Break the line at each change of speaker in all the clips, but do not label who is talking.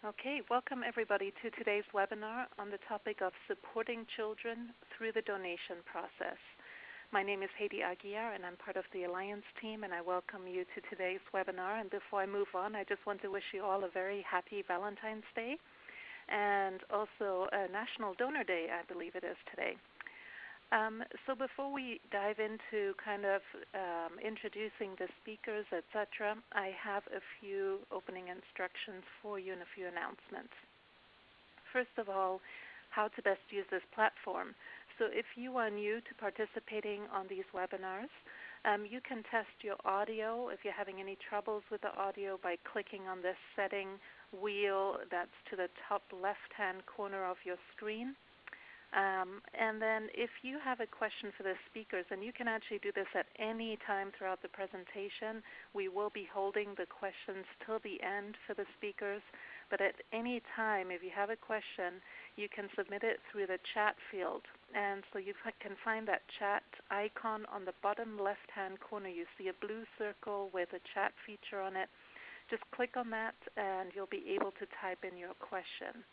Okay, welcome everybody to today's webinar on the topic of supporting children through the donation process. My name is Heidi Aguiar and I'm part of the Alliance team, and I welcome you to today's webinar. And before I move on, I just want to wish you all a very happy Valentine's Day and also a National Donor Day, I believe it is today. So before we dive into kind of introducing the speakers, etc., I have a few opening instructions for you and a few announcements. First of all, how to best use this platform. So if you are new to participating on these webinars, you can test your audio if you're having any troubles with the audio by clicking on this setting wheel that's to the top left-hand corner of your screen. And then if you have a question for the speakers, and you can actually do this at any time throughout the presentation, we will be holding the questions till the end for the speakers. But at any time, if you have a question, you can submit it through the chat field. And so you can find that chat icon on the bottom left-hand corner. You see a blue circle with a chat feature on it. Just click on that and you'll be able to type in your question.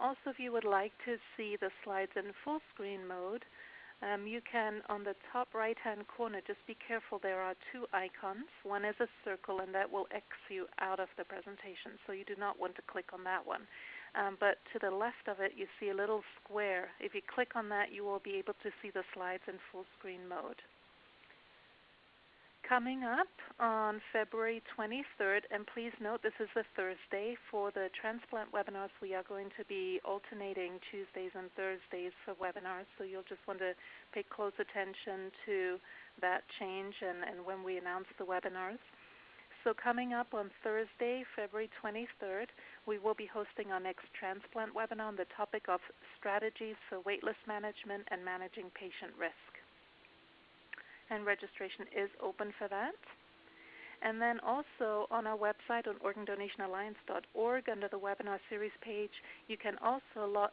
Also, if you would like to see the slides in full screen mode, you can, on the top right-hand corner, just be careful, there are two icons. One is a circle, and that will X you out of the presentation, so you do not want to click on that one. But to the left of it, you see a little square. If you click on that, you will be able to see the slides in full screen mode. Coming up on February 23rd, and please note this is a Thursday, for the transplant webinars we are going to be alternating Tuesdays and Thursdays for webinars, so you'll just want to pay close attention to that change and when we announce the webinars. So coming up on Thursday, February 23rd, we will be hosting our next transplant webinar on the topic of strategies for waitlist management and managing patient risk. And registration is open for that. And then also on our website on organdonationalliance.org, under the webinar series page, you can also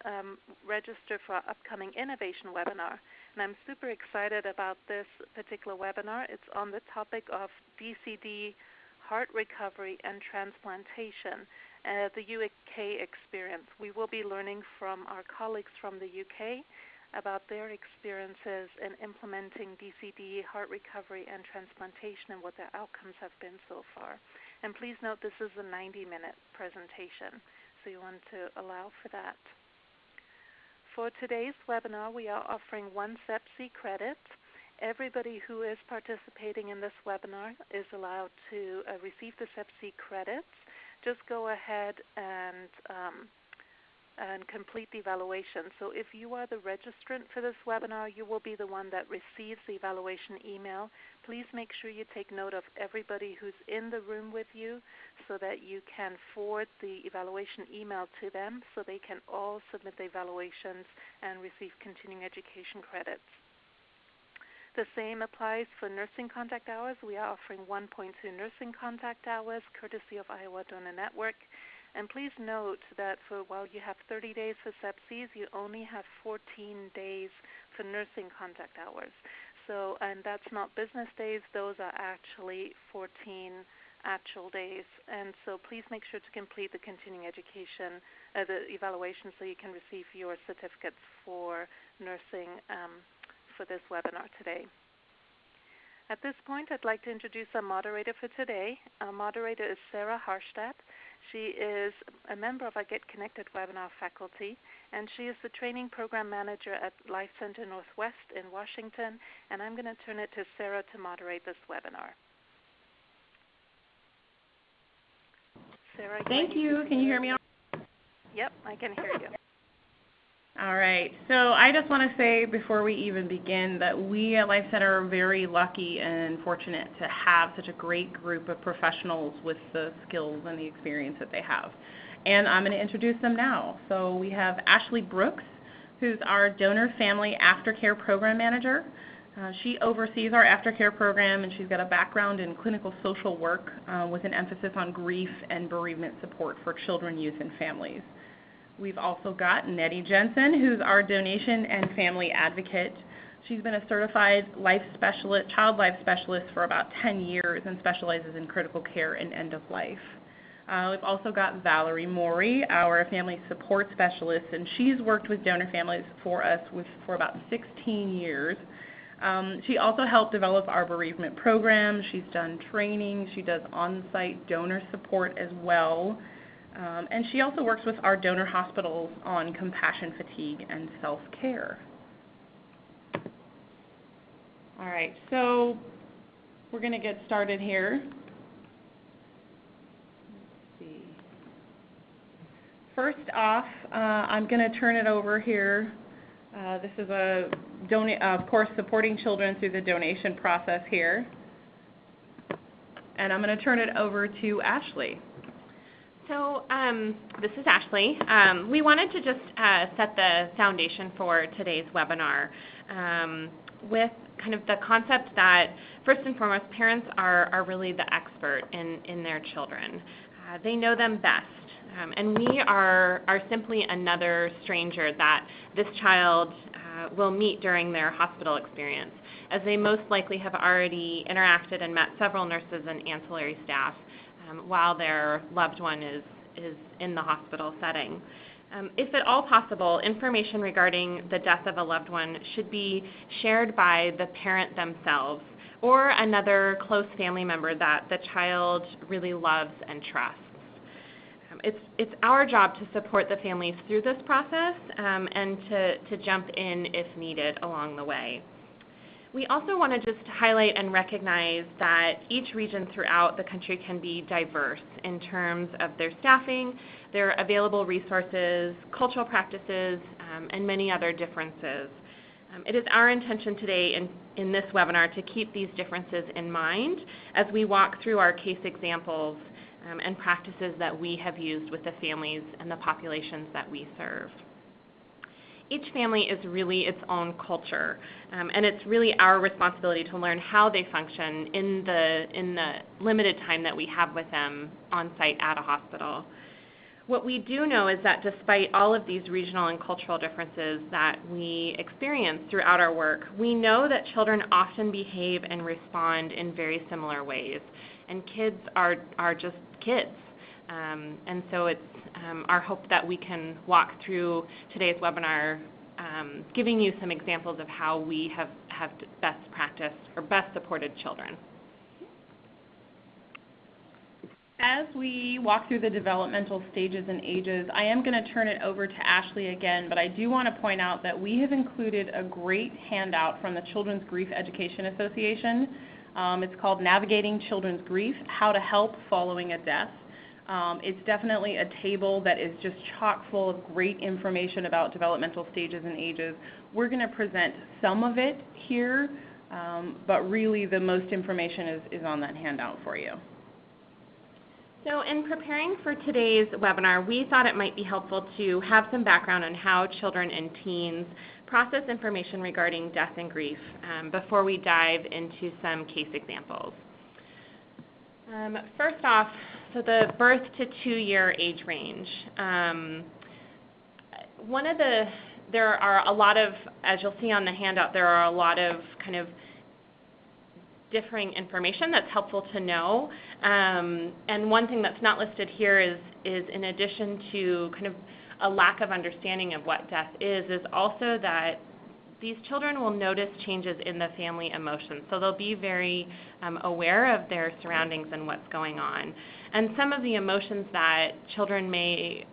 register for our upcoming innovation webinar. And I'm super excited about this particular webinar. It's on the topic of DCD, heart recovery, and transplantation, the UK experience. We will be learning from our colleagues from the UK about their experiences in implementing DCD, heart recovery, and transplantation, and what their outcomes have been so far. And please note this is a 90-minute presentation, so you want to allow for that. For today's webinar, we are offering 1 CEPC credit. Everybody who is participating in this webinar is allowed to receive the CEPC credits. Just go ahead and complete the evaluation. So if you are the registrant for this webinar, you will be the one that receives the evaluation email. Please make sure you take note of everybody who's in the room with you so that you can forward the evaluation email to them so they can all submit the evaluations and receive continuing education credits. The same applies for nursing contact hours. We are offering 1.2 nursing contact hours courtesy of Iowa Donor Network. And please note that while you have 30 days for CEPCs, you only have 14 days for nursing contact hours. So, and that's not business days, those are actually 14 actual days. And so please make sure to complete the continuing education, the evaluation, so you can receive your certificates for nursing for this webinar today. At this point, I'd like to introduce our moderator for today. Our moderator is Sarah Harstadt. She is a member of our Get Connected webinar faculty, and she is the training program manager at Life Center Northwest in Washington, and I'm going to turn it to Sarah to moderate this webinar. Sarah,
thank you. Can you hear me?
Yep, I can hear you.
All right, so I just want to say before we even begin that we at Life Center are very lucky and fortunate to have such a great group of professionals with the skills and the experience that they have. And I'm going to introduce them now. So we have Ashley Brooks, who's our Donor Family Aftercare Program Manager. She oversees our aftercare program, and she's got a background in clinical social work with an emphasis on grief and bereavement support for children, youth, and families. We've also got Nettie Jensen, who's our donation and family advocate. She's been a certified child life specialist for about 10 years and specializes in critical care and end of life. We've also got Valerie Morey, our family support specialist, and she's worked with donor families for us for about 16 years. She also helped develop our bereavement program. She's done training. She does on-site donor support as well. And she also works with our donor hospitals on compassion fatigue and self-care. All right, so we're going to get started here. Let's see. First off, I'm going to turn it over here. This is of course, supporting children through the donation process here. And I'm going to turn it over to Ashley.
So this is Ashley. We wanted to just set the foundation for today's webinar with kind of the concept that, first and foremost, parents are really the expert in their children. They know them best. And we are simply another stranger that this child will meet during their hospital experience, as they most likely have already interacted and met several nurses and ancillary staff while their loved one is in the hospital setting. If at all possible, information regarding the death of a loved one should be shared by the parent themselves or another close family member that the child really loves and trusts. It's our job to support the families through this process and to jump in if needed along the way. We also want to just highlight and recognize that each region throughout the country can be diverse in terms of their staffing, their available resources, cultural practices, and many other differences. It is our intention today in this webinar to keep these differences in mind as we walk through our case examples and practices that we have used with the families and the populations that we serve. Each family is really its own culture, and it's really our responsibility to learn how they function in the limited time that we have with them on site at a hospital. What we do know is that despite all of these regional and cultural differences that we experience throughout our work, we know that children often behave and respond in very similar ways, and kids are just kids. And so it's our hope that we can walk through today's webinar giving you some examples of how we have best practiced or best supported children.
As we walk through the developmental stages and ages, I am going to turn it over to Ashley again, but I do want to point out that we have included a great handout from the Children's Grief Education Association. It's called Navigating Children's Grief, How to Help Following a Death. It's definitely a table that is just chock full of great information about developmental stages and ages. We're going to present some of it here, but really the most information is on that handout for you.
So in preparing for today's webinar, we thought it might be helpful to have some background on how children and teens process information regarding death and grief before we dive into some case examples. First off, so the birth to 2-year age range. There are a lot of, as you'll see on the handout, there are a lot of kind of differing information that's helpful to know. And one thing that's not listed here is in addition to kind of a lack of understanding of what death is also that these children will notice changes in the family emotions. So they'll be very aware of their surroundings and what's going on. And some of the emotions that children may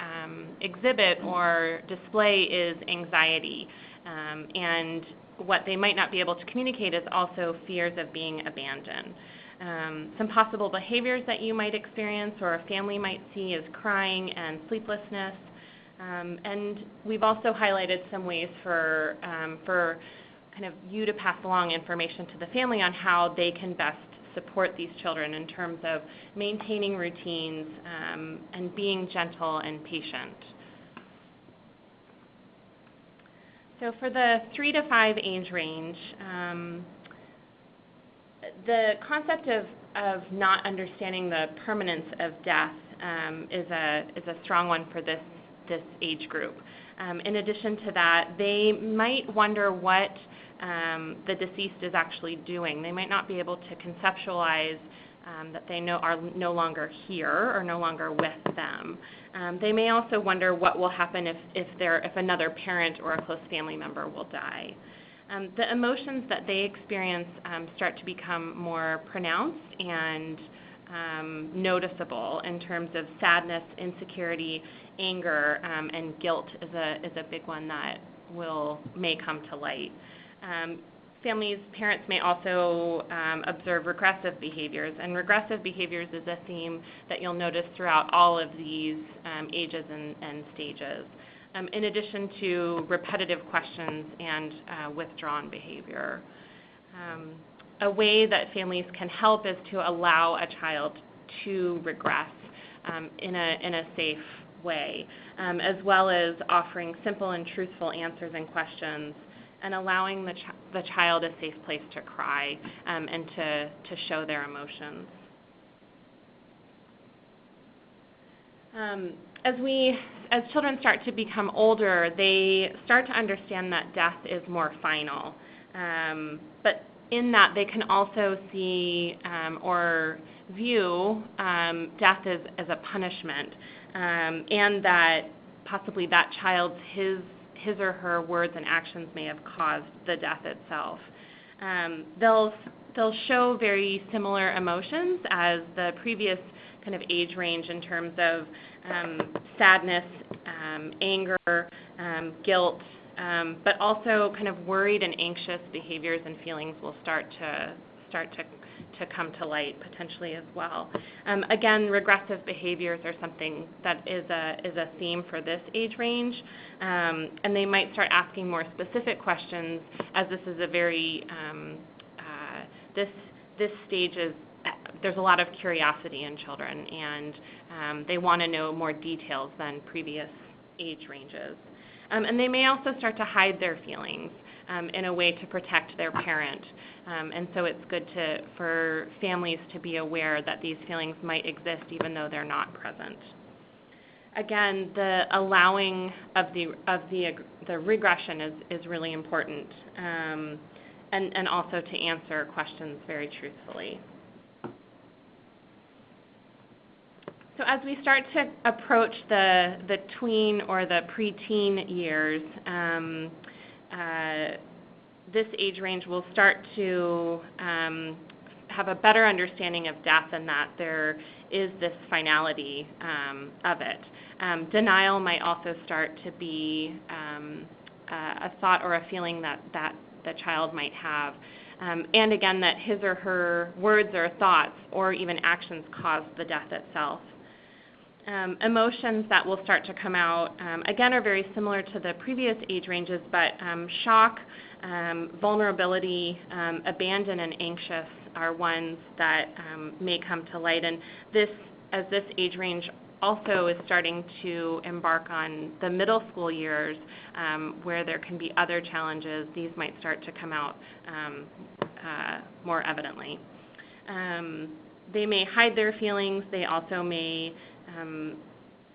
exhibit or display is anxiety. And what they might not be able to communicate is also fears of being abandoned. Some possible behaviors that you might experience or a family might see is crying and sleeplessness. And we've also highlighted some ways for kind of you to pass along information to the family on how they can best support these children in terms of maintaining routines and being gentle and patient. So for the 3 to 5 age range, the concept of not understanding the permanence of death is a strong one for this age group. In addition to that, they might wonder what the deceased is actually doing. They might not be able to conceptualize that they know are no longer here or no longer with them. They may also wonder what will happen if another parent or a close family member will die. The emotions that they experience start to become more pronounced and noticeable in terms of sadness, insecurity, anger, and guilt is a big one that may come to light. Parents may also observe regressive behaviors, and regressive behaviors is a theme that you'll notice throughout all of these ages and stages, in addition to repetitive questions and withdrawn behavior. A way that families can help is to allow a child to regress in a safe way, as well as offering simple and truthful answers and questions, and allowing the child a safe place to cry and to show their emotions. As children start to become older, they start to understand that death is more final. But in that, they can also see or view death as a punishment, and that possibly that child's his or her words and actions may have caused the death itself. They'll show very similar emotions as the previous kind of age range in terms of sadness, anger, guilt, but also kind of worried and anxious behaviors and feelings will start to come to light potentially as well. Again, regressive behaviors are something that is a theme for this age range, and they might start asking more specific questions, as this is a very this stage is there's a lot of curiosity in children, and they want to know more details than previous age ranges. And they may also start to hide their feelings in a way to protect their parent. And so it's good for families to be aware that these feelings might exist even though they're not present. Again, the allowing of the regression is really important, and also to answer questions very truthfully. So as we start to approach the tween or the preteen years, this age range will start to have a better understanding of death, and that there is this finality of it. Denial might also start to be a thought or a feeling that the child might have. And again, that his or her words or thoughts or even actions caused the death itself. Emotions that will start to come out, again, are very similar to the previous age ranges, but shock, vulnerability, abandon, and anxious are ones that may come to light. And as this age range also is starting to embark on the middle school years, where there can be other challenges, these might start to come out more evidently. They may hide their feelings. They also may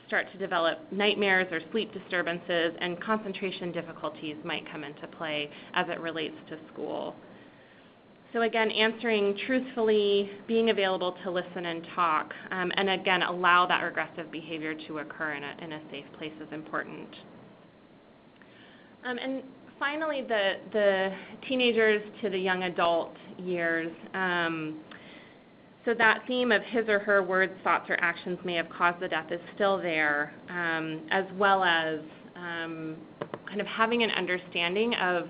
start to develop nightmares or sleep disturbances, and concentration difficulties might come into play as it relates to school. So again, answering truthfully, being available to listen and talk, and again, allow that regressive behavior to occur in a safe place is important. And finally, the teenagers to the young adult years. So that theme of his or her words, thoughts, or actions may have caused the death is still there, as well as kind of having an understanding of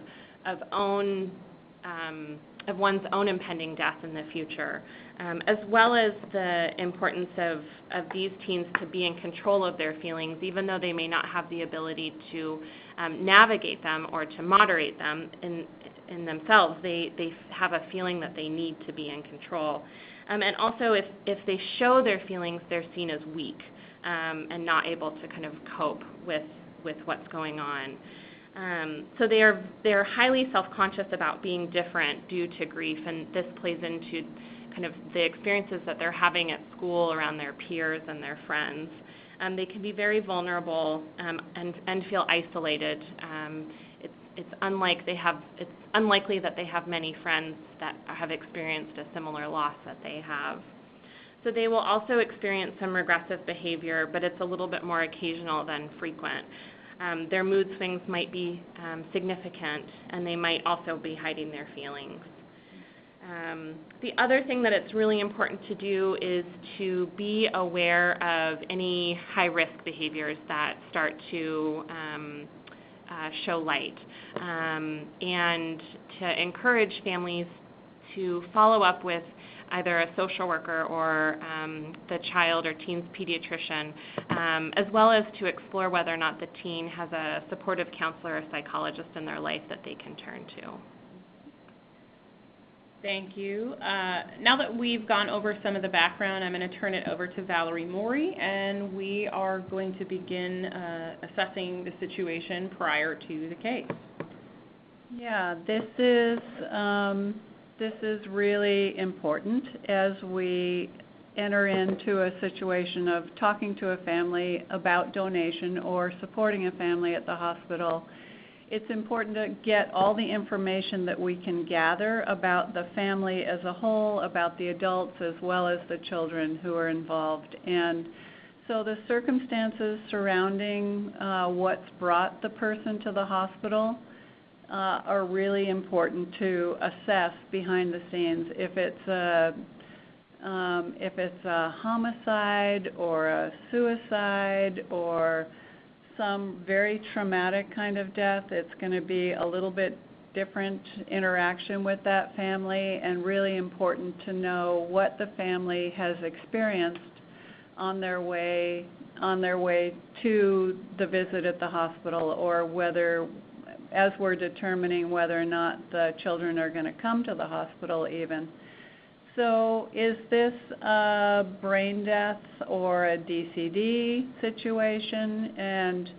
one's own impending death in the future, as well as the importance of these teens to be in control of their feelings, even though they may not have the ability to navigate them or to moderate them in themselves. They have a feeling that they need to be in control. And also, if they show their feelings, they're seen as weak and not able to kind of cope with what's going on. So they're highly self-conscious about being different due to grief, and this plays into kind of the experiences that they're having at school around their peers and their friends. They can be very vulnerable and feel isolated. It's unlikely that they have many friends that have experienced a similar loss that they have. So they will also experience some regressive behavior, but it's a little bit more occasional than frequent. Their mood swings might be significant, and they might also be hiding their feelings. The other thing that it's really important to do is to be aware of any high-risk behaviors that start to show light, and to encourage families to follow up with either a social worker or the child or teen's pediatrician, as well as to explore whether or not the teen has a supportive counselor or psychologist in their life that they can turn to.
Thank you. Now that we've gone over some of the background, I'm going to turn it over to Valerie Morey, and we are going to begin assessing the situation prior to the case.
Yeah, this is really important as we enter into a situation of talking to a family about donation or supporting a family at the hospital. It's important to get all the information that we can gather about the family as a whole, about the adults as well as the children who are involved. And so the circumstances surrounding what's brought the person to the hospital are really important to assess behind the scenes. If it's a homicide or a suicide or some very traumatic kind of death, it's going to be a little bit different interaction with that family, and really important to know what the family has experienced on their way to the visit at the hospital, or whether, as we're determining whether or not the children are going to come to the hospital even. So is this a brain death or a DCD situation? And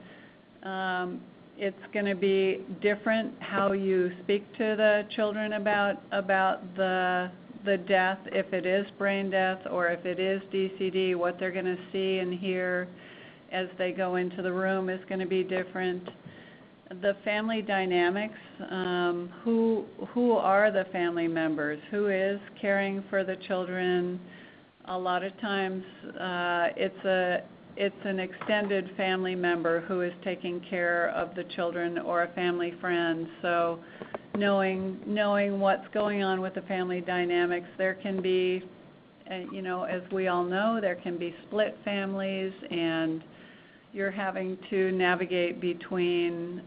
it's going to be different how you speak to the children about the death, if it is brain death or if it is DCD. What they're going to see and hear as they go into the room is going to be different. The family dynamics, who are the family members? Who is caring for the children? A lot of times it's an extended family member who is taking care of the children, or a family friend. So knowing what's going on with the family dynamics, there can be, as we all know, there can be split families, and you're having to navigate between,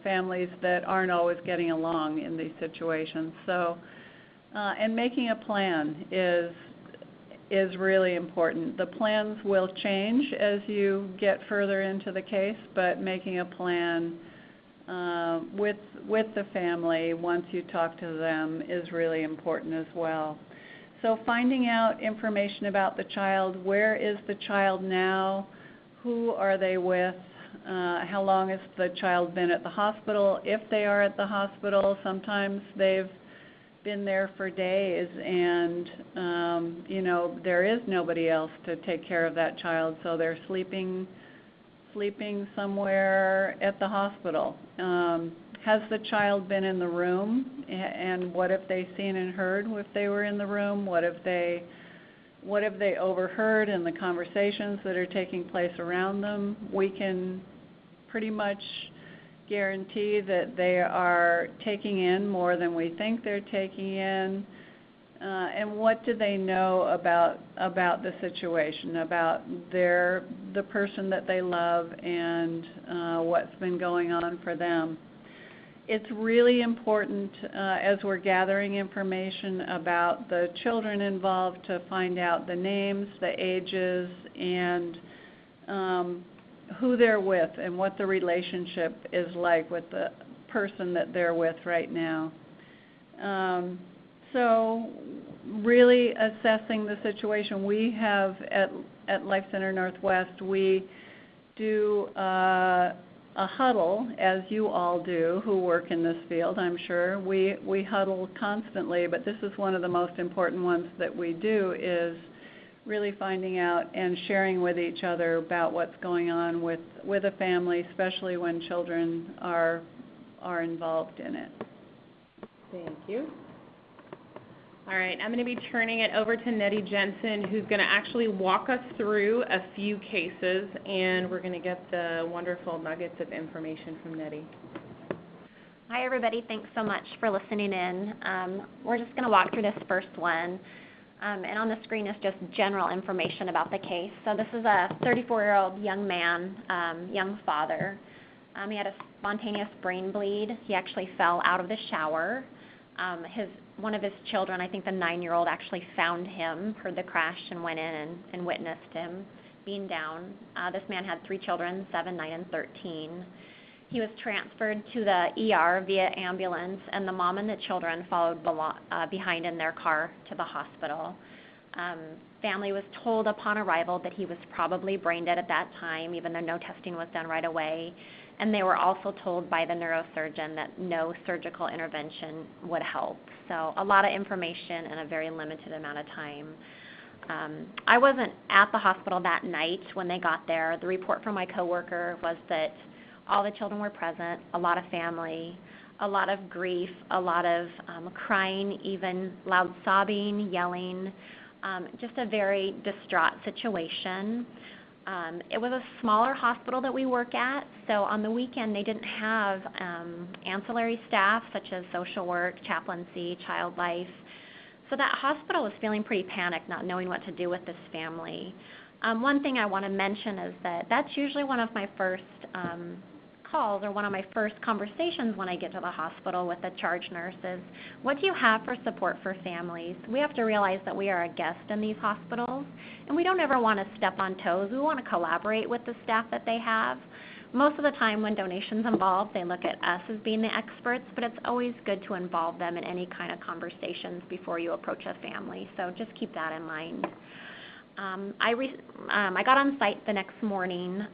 families that aren't always getting along in these situations. So, and making a plan is really important. The plans will change as you get further into the case, but making a plan with the family once you talk to them is really important as well. So finding out information about the child. Where is the child now? Who are they with? How long has the child been at the hospital? If they are at the hospital, sometimes they've been there for days, and there is nobody else to take care of that child, so they're sleeping somewhere at the hospital. Has the child been in the room, and what have they seen and heard if they were in the room? What have they overheard in the conversations that are taking place around them? We can pretty much guarantee that they are taking in more than we think they're taking in. And what do they know about the situation, about the person that they love, and what's been going on for them? It's really important as we're gathering information about the children involved to find out the names, the ages, and who they're with, and what the relationship is like with the person that they're with right now. So really assessing the situation. We have at Life Center Northwest, we do a huddle, as you all do who work in this field, I'm sure. We huddle constantly, but this is one of the most important ones that we do, is really finding out and sharing with each other about what's going on with a family, especially when children are involved in it.
Thank you. All right, I'm going to be turning it over to Nettie Jensen, who's going to actually walk us through a few cases, and we're going to get the wonderful nuggets of information from Nettie.
Hi, everybody. Thanks so much for listening in. We're just going to walk through this first one. And on the screen is just general information about the case. So this is a 34-year-old young man, young father. He had a spontaneous brain bleed. He actually fell out of the shower. One of his children, I think the 9-year-old, actually found him, heard the crash, and went in and witnessed him being down. This man had 3 children, 7, 9, and 13. He was transferred to the ER via ambulance, and the mom and the children followed behind in their car to the hospital. Family was told upon arrival that he was probably brain dead at that time, even though no testing was done right away. And they were also told by the neurosurgeon that no surgical intervention would help. So a lot of information in a very limited amount of time. I wasn't at the hospital that night when they got there. The report from my coworker was that all the children were present, a lot of family, a lot of grief, a lot of crying, even loud sobbing, yelling, just a very distraught situation. It was a smaller hospital that we work at, so on the weekend they didn't have ancillary staff such as social work, chaplaincy, child life. So that hospital was feeling pretty panicked, not knowing what to do with this family. One thing I want to mention is that that's usually one of my first calls or one of my first conversations when I get to the hospital with the charge nurse is, what do you have for support for families? We have to realize that we are a guest in these hospitals, and we don't ever want to step on toes. We want to collaborate with the staff that they have. Most of the time when donations involved, they look at us as being the experts, but it's always good to involve them in any kind of conversations before you approach a family, so just keep that in mind. I got on site the next morning.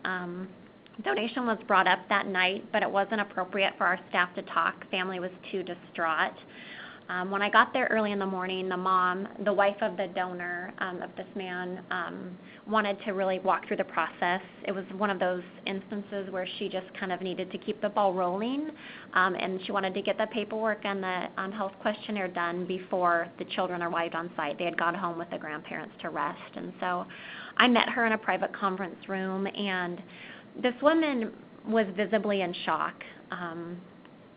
Donation was brought up that night, but it wasn't appropriate for our staff to talk. Family was too distraught. When I got there early in the morning, the mom, the wife of the donor of this man, wanted to really walk through the process. It was one of those instances where she just kind of needed to keep the ball rolling, and she wanted to get the paperwork and the health questionnaire done before the children arrived on site. They had gone home with the grandparents to rest, and so I met her in a private conference room, and this woman was visibly in shock,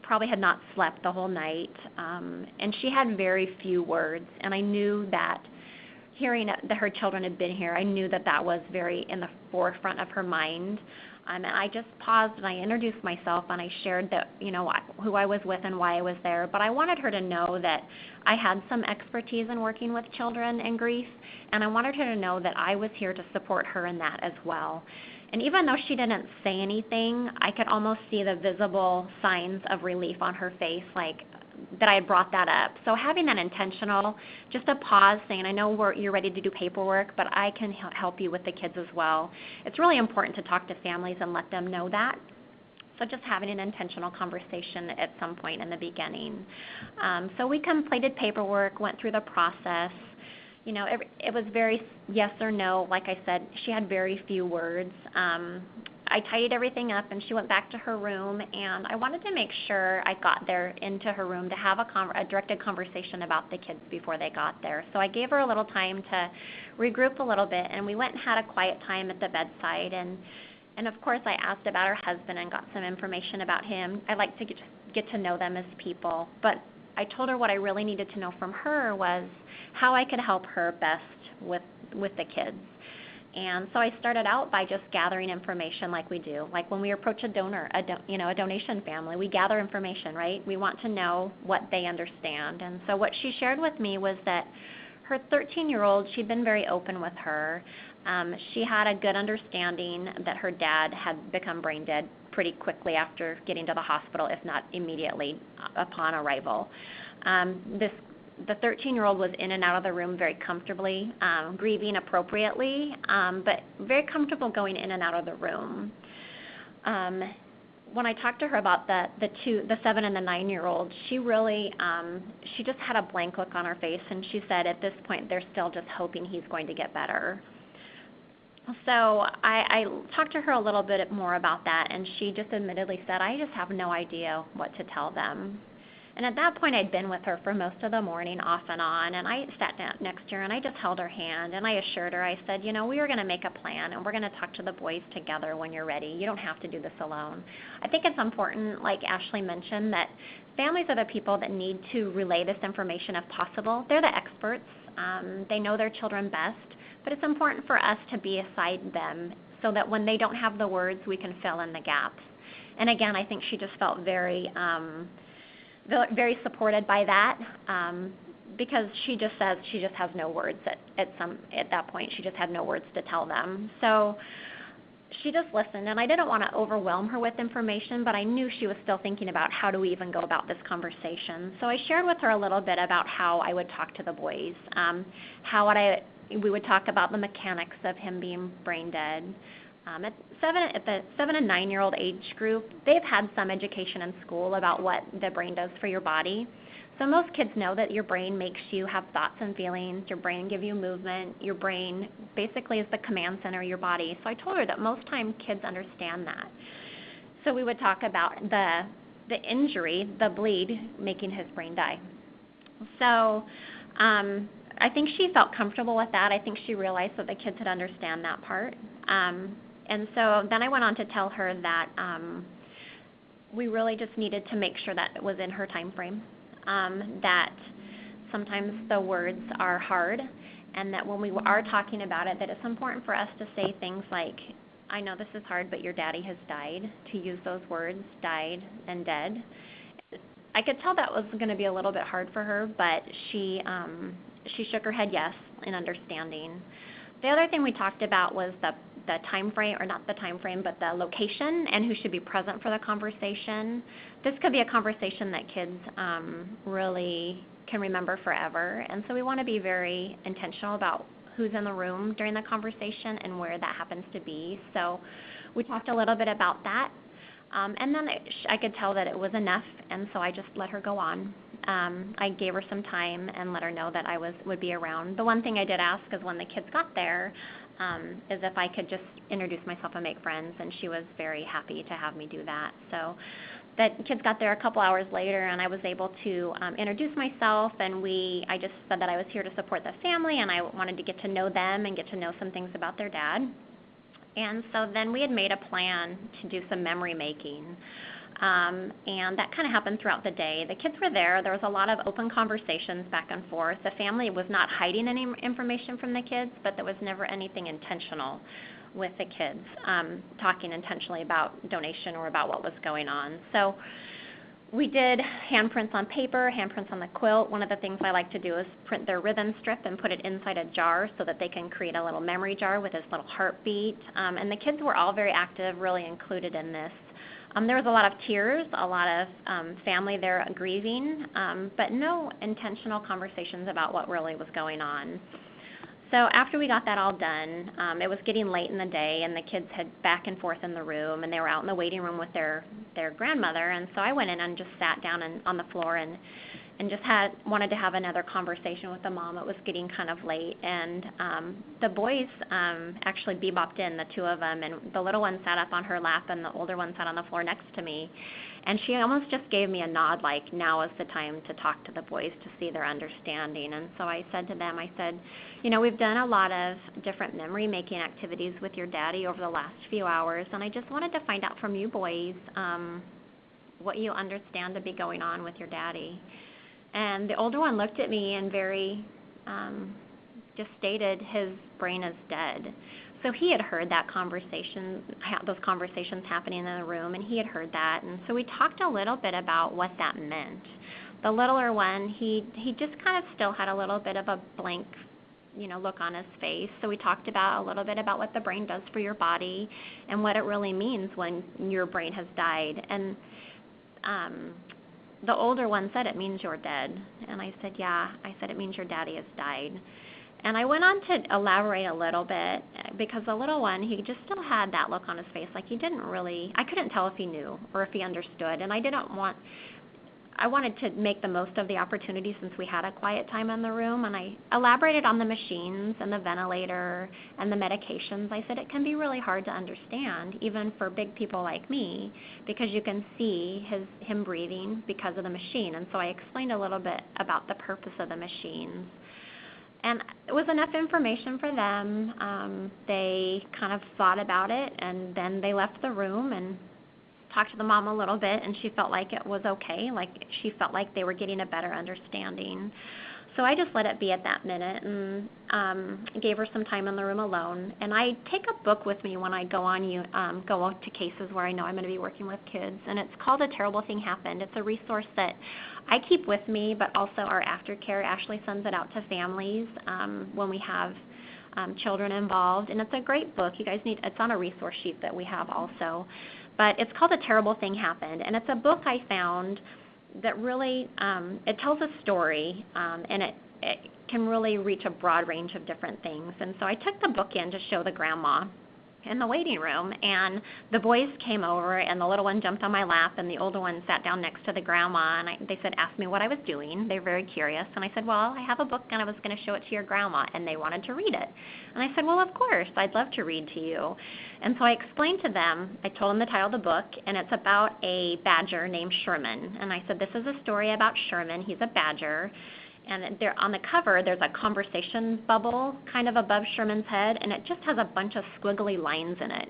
probably had not slept the whole night, and she had very few words. And I knew that hearing that her children had been here, I knew that that was very in the forefront of her mind. And I just paused and I introduced myself and I shared that, who I was with and why I was there. But I wanted her to know that I had some expertise in working with children and grief, and I wanted her to know that I was here to support her in that as well. And even though she didn't say anything, I could almost see the visible signs of relief on her face, like that I had brought that up. So having that intentional, just a pause saying, I know you're ready to do paperwork, but I can help you with the kids as well. It's really important to talk to families and let them know that. So just having an intentional conversation at some point in the beginning. So we completed paperwork, went through the process. It was very yes or no. Like I said, she had very few words. I tidied everything up, and she went back to her room, and I wanted to make sure I got there into her room to have a directed conversation about the kids before they got there. So I gave her a little time to regroup a little bit, and we went and had a quiet time at the bedside, and of course I asked about her husband and got some information about him. I like to get to know them as people, but I told her what I really needed to know from her was how I could help her best with the kids. And so I started out by just gathering information like we do. Like when we approach a donor, a donation family, we gather information, right? We want to know what they understand. And so what she shared with me was that her 13-year-old, she'd been very open with her. She had a good understanding that her dad had become brain dead pretty quickly after getting to the hospital, if not immediately upon arrival. The 13-year-old was in and out of the room very comfortably, grieving appropriately, but very comfortable going in and out of the room. When I talked to her about the 7 and the 9-year-old, she really, she just had a blank look on her face, and she said at this point they're still just hoping he's going to get better. So I talked to her a little bit more about that, and she just admittedly said, I just have no idea what to tell them. And at that point, I'd been with her for most of the morning, off and on, and I sat down next to her, and I just held her hand, and I assured her, I said, we are going to make a plan, and we're going to talk to the boys together when you're ready. You don't have to do this alone. I think it's important, like Ashley mentioned, that families are the people that need to relay this information if possible. They're the experts. They know their children best, but it's important for us to be beside them so that when they don't have the words, we can fill in the gaps. And again, I think she just felt very supported by that, because she just says she just has no words at that point. She just had no words to tell them. So she just listened, and I didn't want to overwhelm her with information, but I knew she was still thinking about how do we even go about this conversation. So I shared with her a little bit about how I would talk to the boys, we would talk about the mechanics of him being brain dead. At the 7 and 9-year-old age group, they've had some education in school about what the brain does for your body. So most kids know that your brain makes you have thoughts and feelings, your brain gives you movement, your brain basically is the command center of your body. So I told her that most time kids understand that. So we would talk about the injury, the bleed, making his brain die. So I think she felt comfortable with that. I think she realized that the kids had understand that part. And so then I went on to tell her that we really just needed to make sure that it was in her time frame, that sometimes the words are hard, and that when we are talking about it, that it's important for us to say things like, I know this is hard, but your daddy has died, to use those words, died and dead. I could tell that was going to be a little bit hard for her, but she shook her head yes in understanding. The other thing we talked about was the time frame, or not the time frame, but the location and who should be present for the conversation. This could be a conversation that kids really can remember forever, and so we want to be very intentional about who's in the room during the conversation and where that happens to be. So we talked a little bit about that, and then I could tell that it was enough, and so I just let her go on. I gave her some time and let her know that I would be around. The one thing I did ask is when the kids got there, is if I could just introduce myself and make friends, and she was very happy to have me do that. So the kids got there a couple hours later, and I was able to introduce myself, and I just said that I was here to support the family, and I wanted to get to know them and get to know some things about their dad. And so then we had made a plan to do some memory making. And that kind of happened throughout the day. The kids were there. There was a lot of open conversations back and forth. The family was not hiding any information from the kids, but there was never anything intentional with the kids, talking intentionally about donation or about what was going on. So we did handprints on paper, handprints on the quilt. One of the things I like to do is print their ribbon strip and put it inside a jar so that they can create a little memory jar with his little heartbeat. And the kids were all very active, really included in this. There was a lot of tears, a lot of family there grieving, but no intentional conversations about what really was going on. So after we got that all done, it was getting late in the day, and the kids had back and forth in the room, and they were out in the waiting room with their grandmother. And so I went in and just sat down on the floor and just wanted to have another conversation with the mom. It was getting kind of late, and the boys actually bebopped in, the two of them, and the little one sat up on her lap, and the older one sat on the floor next to me. And she almost just gave me a nod, like, now is the time to talk to the boys to see their understanding. And so I said to them, I said, we've done a lot of different memory-making activities with your daddy over the last few hours, and I just wanted to find out from you boys what you understand to be going on with your daddy. And the older one looked at me and very just stated his brain is dead. So he had heard that conversation, those conversations happening in the room, and he had heard that. And so we talked a little bit about what that meant. The littler one, he just kind of still had a little bit of a blank, look on his face. So we talked about a little bit about what the brain does for your body and what it really means when your brain has died. And the older one said, it means you're dead. And I said, yeah. I said, it means your daddy has died. And I went on to elaborate a little bit, because the little one, he just still had that look on his face, like he didn't really, I couldn't tell if he knew or if he understood. And I I wanted to make the most of the opportunity since we had a quiet time in the room, and I elaborated on the machines and the ventilator and the medications. I said it can be really hard to understand, even for big people like me, because you can see him breathing because of the machine. And so I explained a little bit about the purpose of the machines. And it was enough information for them. They kind of thought about it, and then they left the room and talked to the mom a little bit, and she felt like it was okay. Like she felt like they were getting a better understanding. So I just let it be at that minute and gave her some time in the room alone. And I take a book with me when I go to cases where I know I'm going to be working with kids, and it's called A Terrible Thing Happened. It's a resource that I keep with me, but also our aftercare. Ashley sends it out to families when we have children involved, and it's a great book. You guys it's on a resource sheet that we have also. But it's called A Terrible Thing Happened, and it's a book I found that really, it tells a story, and it can really reach a broad range of different things. And so I took the book in to show the grandma in the waiting room, and the boys came over, and the little one jumped on my lap, and the older one sat down next to the grandma, and they said, asked me what I was doing. They were very curious, and I said, well, I have a book, and I was going to show it to your grandma, and they wanted to read it. And I said, well, of course, I'd love to read to you. And so I explained to them, I told them the title of the book, and it's about a badger named Sherman. And I said, this is a story about Sherman. He's a badger. And there, on the cover, there's a conversation bubble kind of above Sherman's head, and it just has a bunch of squiggly lines in it.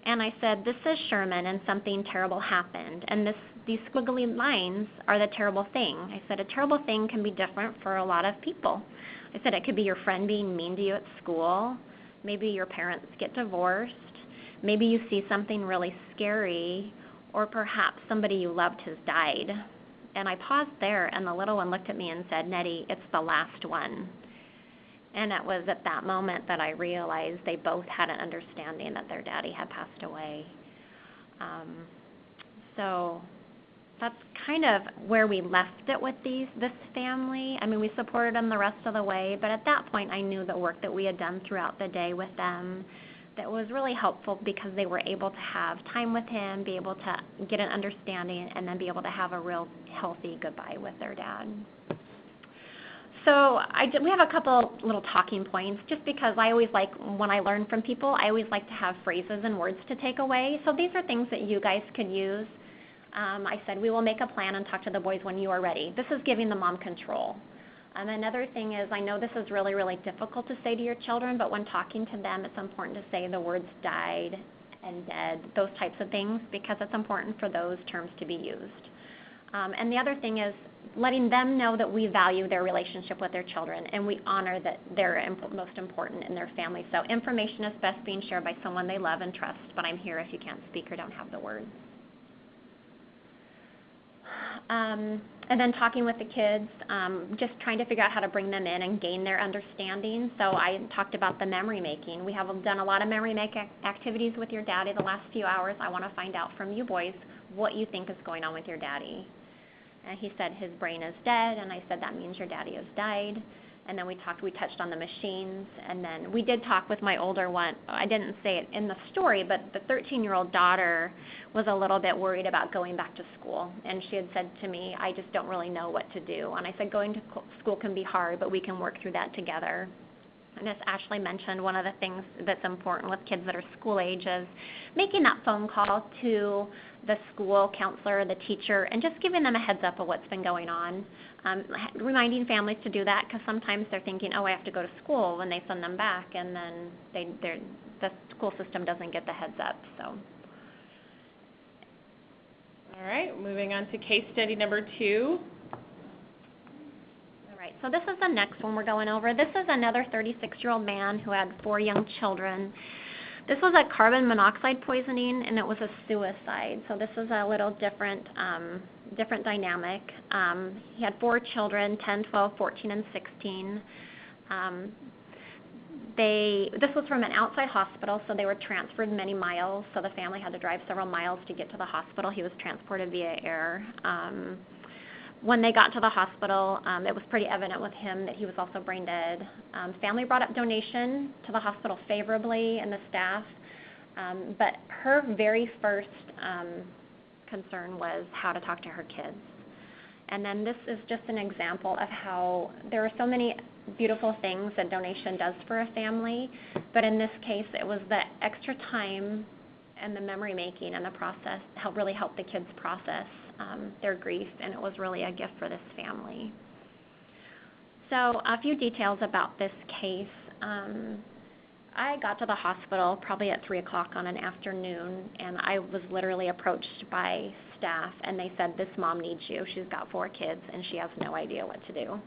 And I said, this is Sherman, and something terrible happened. And these squiggly lines are the terrible thing. I said, a terrible thing can be different for a lot of people. I said, it could be your friend being mean to you at school. Maybe your parents get divorced. Maybe you see something really scary, or perhaps somebody you loved has died. And I paused there, and the little one looked at me and said, Nettie, it's the last one. And it was at that moment that I realized they both had an understanding that their daddy had passed away. So that's kind of where we left it with this family. I mean, we supported them the rest of the way, but at that point I knew the work that we had done throughout the day with them that was really helpful because they were able to have time with him, be able to get an understanding, and then be able to have a real healthy goodbye with their dad. So we have a couple little talking points just because I always like, when I learn from people, I always like to have phrases and words to take away. So these are things that you guys could use. I said, we will make a plan and talk to the boys when you are ready. This is giving the mom control. Another thing is, I know this is really, really difficult to say to your children, but when talking to them, it's important to say the words died and dead, those types of things, because it's important for those terms to be used. And the other thing is letting them know that we value their relationship with their children, and we honor that they're most important in their family. So information is best being shared by someone they love and trust, but I'm here if you can't speak or don't have the words. And then talking with the kids, just trying to figure out how to bring them in and gain their understanding. So I talked about the memory making. We have done a lot of memory making activities with your daddy the last few hours. I want to find out from you boys what you think is going on with your daddy. And he said his brain is dead, and I said that means your daddy has died. And then we touched on the machines, and then we did talk with my older one. I didn't say it in the story, but the 13-year-old daughter was a little bit worried about going back to school. And she had said to me, I just don't really know what to do. And I said, going to school can be hard, but we can work through that together. And as Ashley mentioned, one of the things that's important with kids that are school age is making that phone call to the school counselor, the teacher, and just giving them a heads up of what's been going on. Reminding families to do that, because sometimes they're thinking, oh, I have to go to school when they send them back, and then the school system doesn't get the heads up. So.
All right, moving on to case study number 2.
So this is the next one we're going over. This is another 36-year-old man who had 4 young children. This was a carbon monoxide poisoning, and it was a suicide. So this is a little different dynamic. He had 4 children, 10, 12, 14, and 16. This was from an outside hospital, so they were transferred many miles. So the family had to drive several miles to get to the hospital. He was transported via air. When they got to the hospital, it was pretty evident with him that he was also brain dead. Family brought up donation to the hospital favorably and the staff, but her very first concern was how to talk to her kids. And then this is just an example of how there are so many beautiful things that donation does for a family, but in this case, it was the extra time and the memory making and the process really helped the kids process their grief, and it was really a gift for this family. So a few details about this case. I got to the hospital probably at 3 o'clock on an afternoon, and I was literally approached by staff, and they said, this mom needs you. She's got 4 kids, and she has no idea what to do.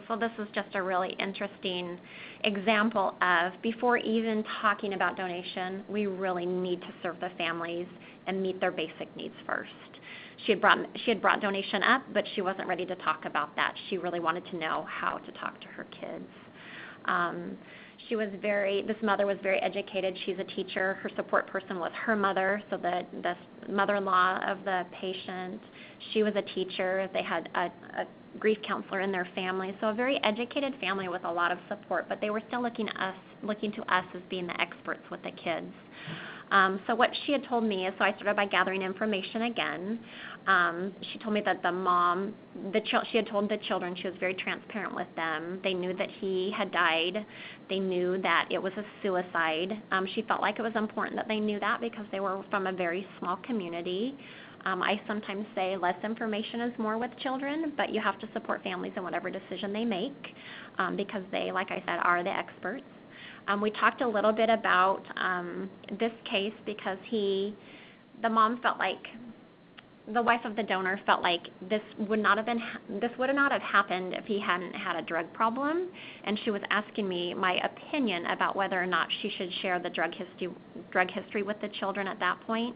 So this is just a really interesting example of, before even talking about donation, we really need to serve the families and meet their basic needs first. She had brought donation up, but she wasn't ready to talk about that. She really wanted to know how to talk to her kids. This mother was very educated. She's a teacher. Her support person was her mother, so the mother-in-law of the patient. She was a teacher. They had a grief counselor in their family, so a very educated family with a lot of support, but they were still looking to us as being the experts with the kids. So what she had told me is, so I started by gathering information again. She told me that she had told the children, she was very transparent with them. They knew that he had died. They knew that it was a suicide. She felt like it was important that they knew that because they were from a very small community. I sometimes say less information is more with children, but you have to support families in whatever decision they make because they, like I said, are the experts. We talked a little bit about this case because the mom felt like, the wife of the donor felt like this would not have happened if he hadn't had a drug problem, and she was asking me my opinion about whether or not she should share the drug history with the children at that point.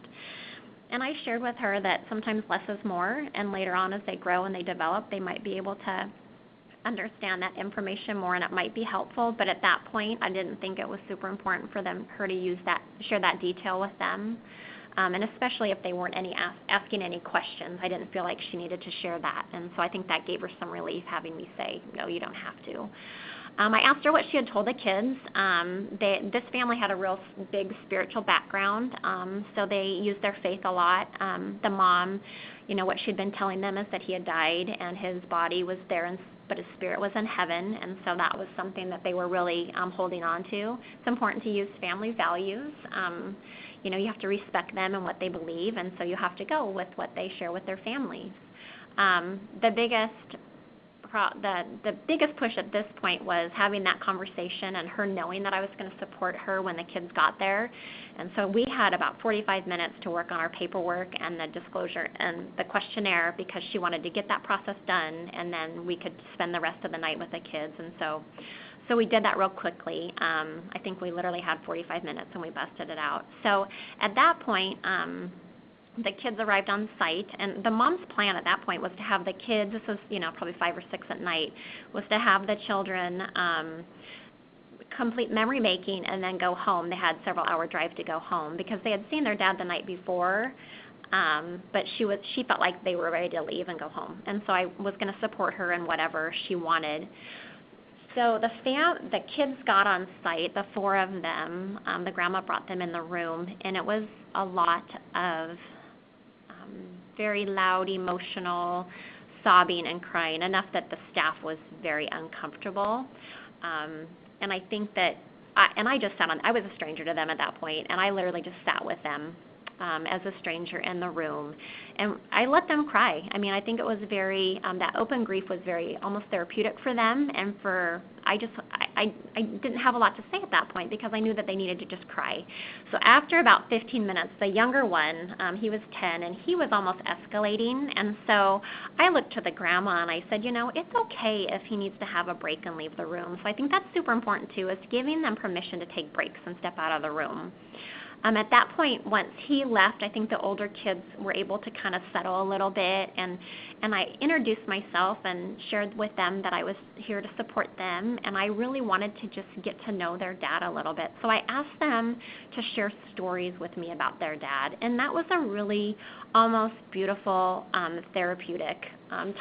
And I shared with her that sometimes less is more, and later on as they grow and they develop, they might be able to understand that information more, and it might be helpful. But at that point, I didn't think it was super important for her to share that detail with them, and especially if they weren't asking any questions. I didn't feel like she needed to share that, and so I think that gave her some relief having me say, no, you don't have to. I asked her what she had told the kids. This family had a real big spiritual background, so they used their faith a lot. The mom, what she'd been telling them is that he had died and his body was there, but his spirit was in heaven, and so that was something that they were really holding on to. It's important to use family values. You have to respect them and what they believe, and so you have to go with what they share with their families. The biggest push at this point was having that conversation and her knowing that I was going to support her when the kids got there. And so we had about 45 minutes to work on our paperwork and the disclosure and the questionnaire because she wanted to get that process done, and then we could spend the rest of the night with the kids. And so we did that real quickly. I think we literally had 45 minutes and we busted it out. So at that point, the kids arrived on site, and the mom's plan at that point was to have the kids, this was probably 5 or 6 at night, was to have the children complete memory making and then go home. They had several hour drive to go home because they had seen their dad the night before, but she felt like they were ready to leave and go home, and so I was going to support her in whatever she wanted. So the kids got on site, the 4 of them. The grandma brought them in the room, and it was a lot of very loud, emotional sobbing and crying, enough that the staff was very uncomfortable. And I think that, I was a stranger to them at that point, and I literally just sat with them as a stranger in the room. And I let them cry. I mean, I think it was very, that open grief was very almost therapeutic for them, and I didn't have a lot to say at that point because I knew that they needed to just cry. So after about 15 minutes, the younger one, he was 10, and he was almost escalating, and so I looked to the grandma and I said, it's okay if he needs to have a break and leave the room. So I think that's super important too, is giving them permission to take breaks and step out of the room. At that point, once he left, I think the older kids were able to kind of settle a little bit, and I introduced myself and shared with them that I was here to support them, and I really wanted to just get to know their dad a little bit. So I asked them to share stories with me about their dad, and that was a really almost beautiful, therapeutic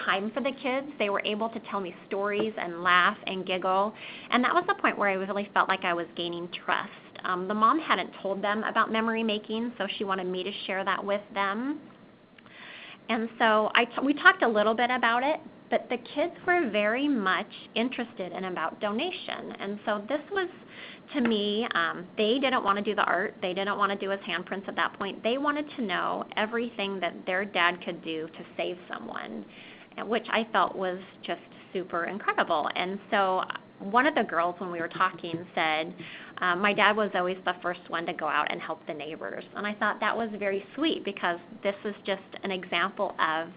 time for the kids. They were able to tell me stories and laugh and giggle, and that was the point where I really felt like I was gaining trust. The mom hadn't told them about memory making, so she wanted me to share that with them. And so we talked a little bit about it, but the kids were very much interested in about donation. And so this was, to me, they didn't want to do the art. They didn't want to do his handprints at that point. They wanted to know everything that their dad could do to save someone, which I felt was just super incredible. And so one of the girls, when we were talking, said, my dad was always the first one to go out and help the neighbors. And I thought that was very sweet, because this is just an example of,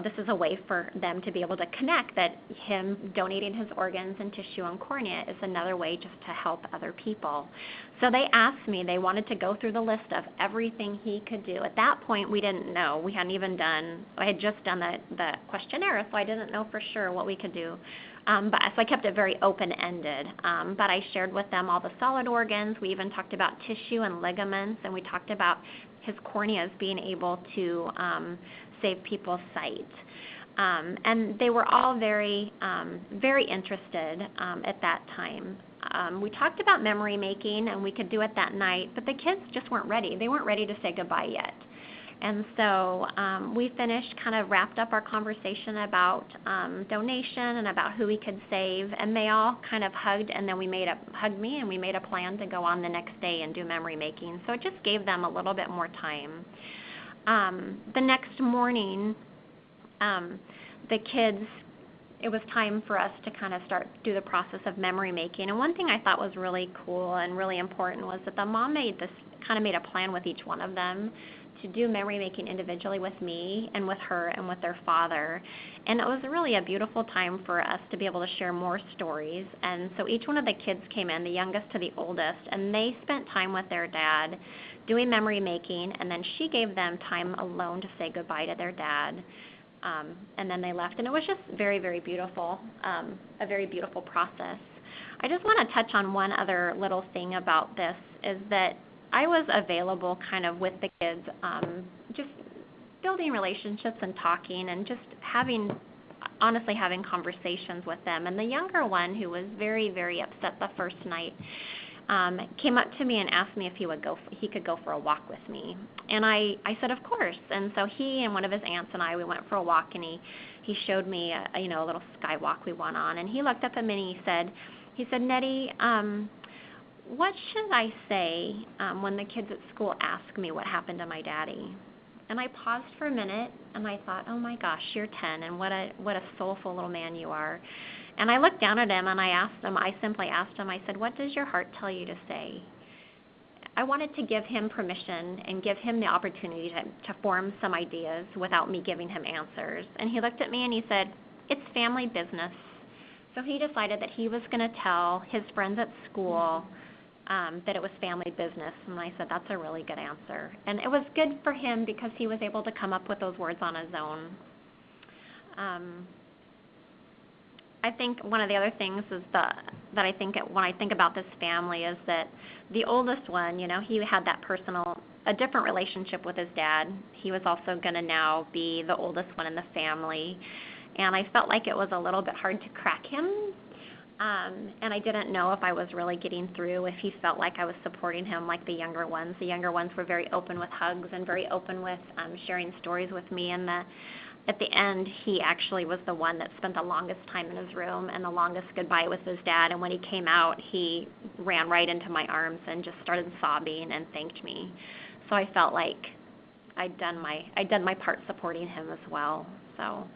this is a way for them to be able to connect, that him donating his organs and tissue and cornea is another way just to help other people. So they asked me, they wanted to go through the list of everything he could do. At that point, we didn't know. We hadn't even I had just done the questionnaire, so I didn't know for sure what we could do. So I kept it very open-ended. But I shared with them all the solid organs. We even talked about tissue and ligaments, and we talked about his corneas being able to save people's sight. And they were all very, very interested at that time. We talked about memory making, and we could do it that night, but the kids just weren't ready. They weren't ready to say goodbye yet. And so we finished, kind of wrapped up our conversation about donation and about who we could save, and they all kind of hugged, and then hugged me, and we made a plan to go on the next day and do memory making. So it just gave them a little bit more time. The next morning, the kids, it was time for us to kind of do the process of memory making. And one thing I thought was really cool and really important was that the mom made a plan with each one of them to do memory making individually with me and with her and with their father. And it was really a beautiful time for us to be able to share more stories. And so each one of the kids came in, the youngest to the oldest, and they spent time with their dad doing memory making, and then she gave them time alone to say goodbye to their dad. And then they left, and it was just very, very beautiful, a very beautiful process. I just want to touch on one other little thing about this, is that I was available kind of with the kids, just building relationships and talking and just honestly having conversations with them. And the younger one, who was very, very upset the first night, came up to me and asked me if he could go for a walk with me. And I said, of course. And so he and one of his aunts and we went for a walk, and he showed me a little skywalk we went on. And he looked up at me and he said, Nettie, what should I say when the kids at school ask me what happened to my daddy? And I paused for a minute, and I thought, oh my gosh, you're 10, and what a soulful little man you are. And I looked down at him, and I simply asked him, I said, what does your heart tell you to say? I wanted to give him permission and give him the opportunity to form some ideas without me giving him answers. And he looked at me and he said, it's family business. So he decided that he was going to tell his friends at school that it was family business. And I said, that's a really good answer. And it was good for him because he was able to come up with those words on his own. I think one of the other things is that I think when I think about this family is that the oldest one, he had that a different relationship with his dad. He was also going to now be the oldest one in the family. And I felt like it was a little bit hard to crack him. And I didn't know if I was really getting through, if he felt like I was supporting him like the younger ones. The younger ones were very open with hugs and very open with sharing stories with me. And at the end, he actually was the one that spent the longest time in his room and the longest goodbye with his dad. And when he came out, he ran right into my arms and just started sobbing and thanked me. So I felt like I'd done my part supporting him as well. So.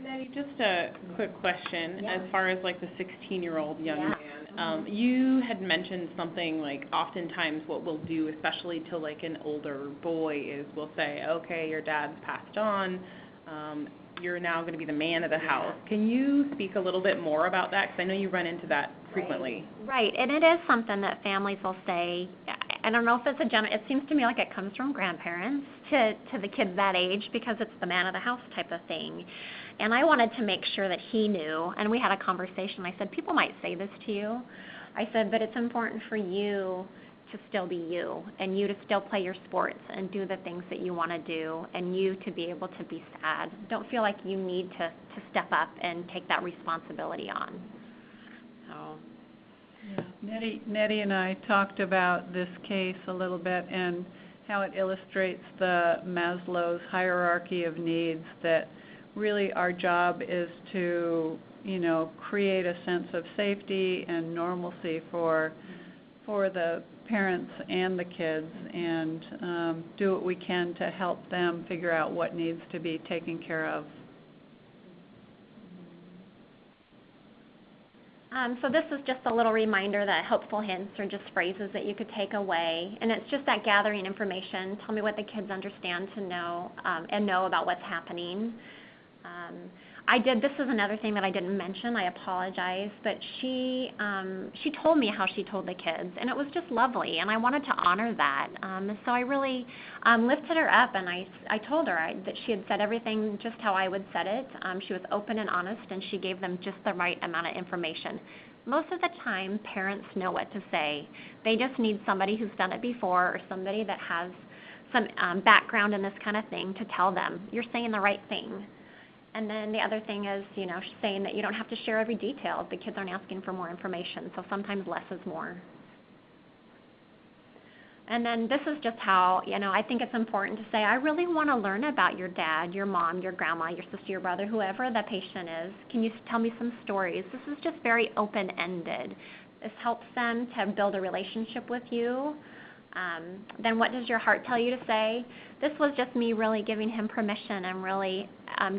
Nettie, just a quick question.
Yeah.
As far as like the 16-year-old young man, you had mentioned something like oftentimes what we'll do, especially to like an older boy, is we'll say, okay, your dad's passed on, you're now going to be the man of the house. Can you speak a little bit more about that? Because I know you run into that frequently.
Right, and it is something that families will say. I don't know if it's it seems to me like it comes from grandparents to the kids that age, because it's the man of the house type of thing. And I wanted to make sure that he knew, and we had a conversation. I said, people might say this to you. I said, but it's important for you to still be you, and you to still play your sports and do the things that you want to do, and you to be able to be sad. Don't feel like you need to step up and take that responsibility on. So.
Yeah. Nettie and I talked about this case a little bit, and how it illustrates the Maslow's hierarchy of needs, that really our job is to, create a sense of safety and normalcy for the parents and the kids, and do what we can to help them figure out what needs to be taken care of.
So this is just a little reminder that helpful hints are just phrases that you could take away, and it's just that gathering information. Tell me what the kids understand to know and know about what's happening. This is another thing that I didn't mention, I apologize, but she told me how she told the kids, and it was just lovely, and I wanted to honor that. So I really lifted her up, and I told her that she had said everything just how I would said it. She was open and honest, and she gave them just the right amount of information. Most of the time, parents know what to say. They just need somebody who's done it before, or somebody that has some background in this kind of thing to tell them, you're saying the right thing. And then the other thing is, saying that you don't have to share every detail. The kids aren't asking for more information, so sometimes less is more. And then this is just how, I think it's important to say, I really want to learn about your dad, your mom, your grandma, your sister, your brother, whoever the patient is. Can you tell me some stories? This is just very open-ended. This helps them to build a relationship with you. Then what does your heart tell you to say? This was just me really giving him permission and really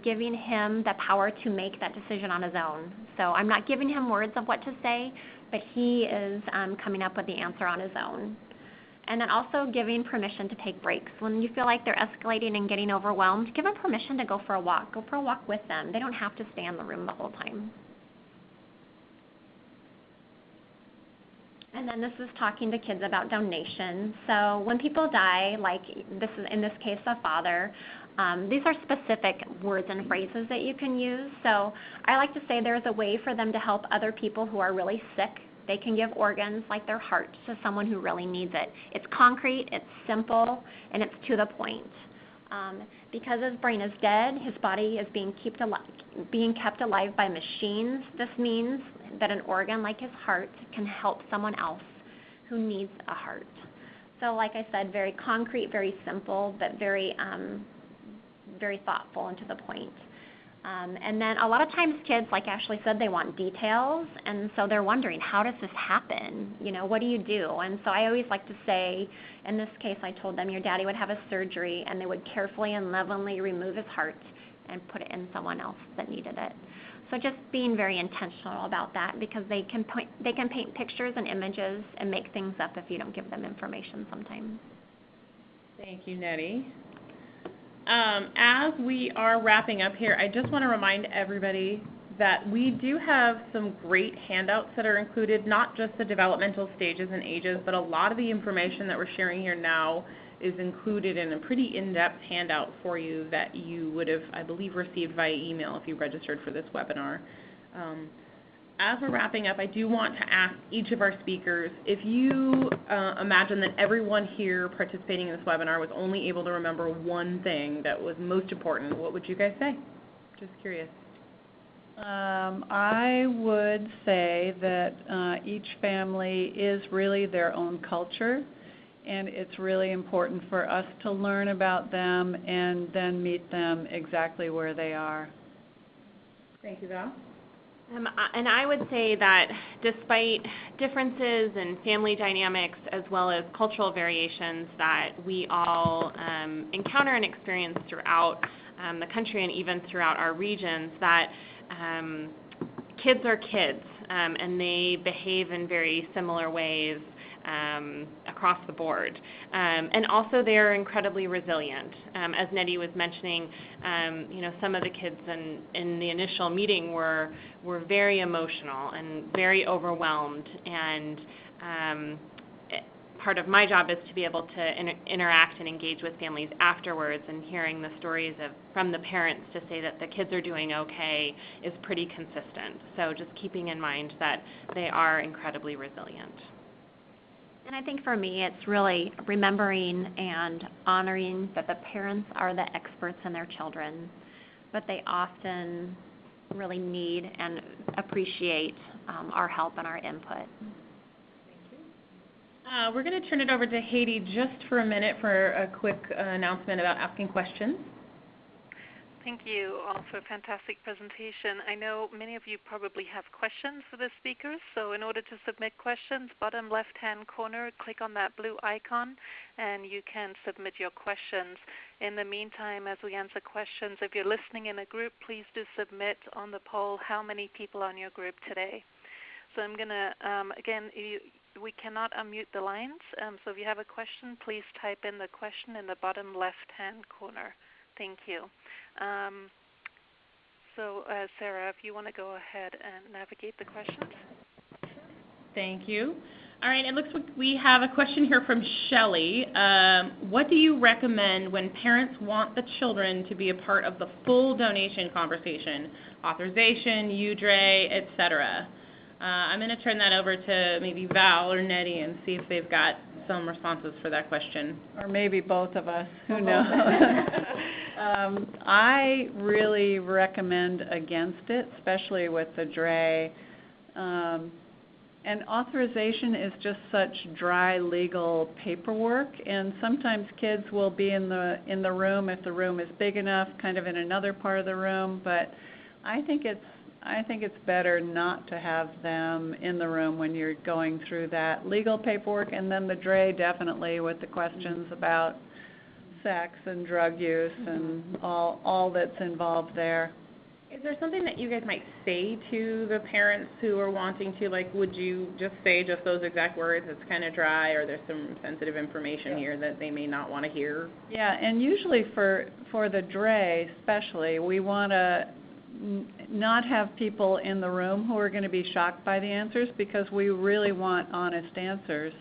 giving him the power to make that decision on his own. So I'm not giving him words of what to say, but he is coming up with the answer on his own. And then also giving permission to take breaks. When you feel like they're escalating and getting overwhelmed, give them permission to go for a walk. Go for a walk with them. They don't have to stay in the room the whole time. And then this is talking to kids about donation. So when people die, like this is in this case a father, these are specific words and phrases that you can use. So I like to say there's a way for them to help other people who are really sick. They can give organs like their heart to someone who really needs it. It's concrete, it's simple, and it's to the point. Because his brain is dead, his body is being kept alive by machines. This means that an organ like his heart can help someone else who needs a heart. So like I said, very concrete, very simple, but very thoughtful and to the point. And then a lot of times kids, like Ashley said, they want details, and so they're wondering, how does this happen? What do you do? And so I always like to say, in this case, I told them your daddy would have a surgery, and they would carefully and lovingly remove his heart and put it in someone else that needed it. So just being very intentional about that, because they can paint pictures and images and make things up if you don't give them information sometimes.
Thank you, Nettie. As we are wrapping up here, I just want to remind everybody that we do have some great handouts that are included, not just the developmental stages and ages, but a lot of the information that we're sharing here now is included in a pretty in-depth handout for you that you would have, I believe, received via email if you registered for this webinar. As we're wrapping up, I do want to ask each of our speakers, if you imagine that everyone here participating in this webinar was only able to remember one thing that was most important, what would you guys say? Just curious.
I would say that each family is really their own culture, and it's really important for us to learn about them and then meet them exactly where they are.
Thank you, Val.
And I would say that despite differences in family dynamics as well as cultural variations that we all encounter and experience throughout the country and even throughout our regions, that kids are kids, and they behave in very similar ways across the board. And also they are incredibly resilient. As Nettie was mentioning, some of the kids in the initial meeting were very emotional and very overwhelmed, and part of my job is to be able to interact and engage with families afterwards, and hearing the stories from the parents to say that the kids are doing okay is pretty consistent. So just keeping in mind that they are incredibly resilient.
And I think for me, it's really remembering and honoring that the parents are the experts in their children, but they often really need and appreciate our help and our input.
We're going to turn it over to Haiti just for a minute for a quick announcement about asking questions.
Thank you all for a fantastic presentation. I know many of you probably have questions for the speakers, so in order to submit questions, bottom left-hand corner, click on that blue icon, and you can submit your questions. In the meantime, as we answer questions, if you're listening in a group, please do submit on the poll how many people are on your group today. So I'm going to, again, we cannot unmute the lines, so if you have a question, please type in the question in the bottom left-hand corner. Thank you. Sarah, if you want to go ahead and navigate the questions.
Thank you. All right, it looks like we have a question here from Shelley. What do you recommend when parents want the children to be a part of the full donation conversation, authorization, UDRE, etc.? I'm going to turn that over to maybe Val or Nettie and see if they've got some responses for that question.
Or maybe both of us, who knows? I really recommend against it, especially with the DRE. And authorization is just such dry legal paperwork, and sometimes kids will be in the room if the room is big enough, kind of in another part of the room, but I think it's better not to have them in the room when you're going through that legal paperwork, and then the DRE definitely with the questions about sex and drug use and all that's involved there.
Is there something that you guys might say to the parents who are wanting to, like, would you just say just those exact words, it's kind of dry, or there's some sensitive information here that they may not want to hear?
Yeah, and usually for the DRE especially, we want to not have people in the room who are going to be shocked by the answers, because we really want honest answers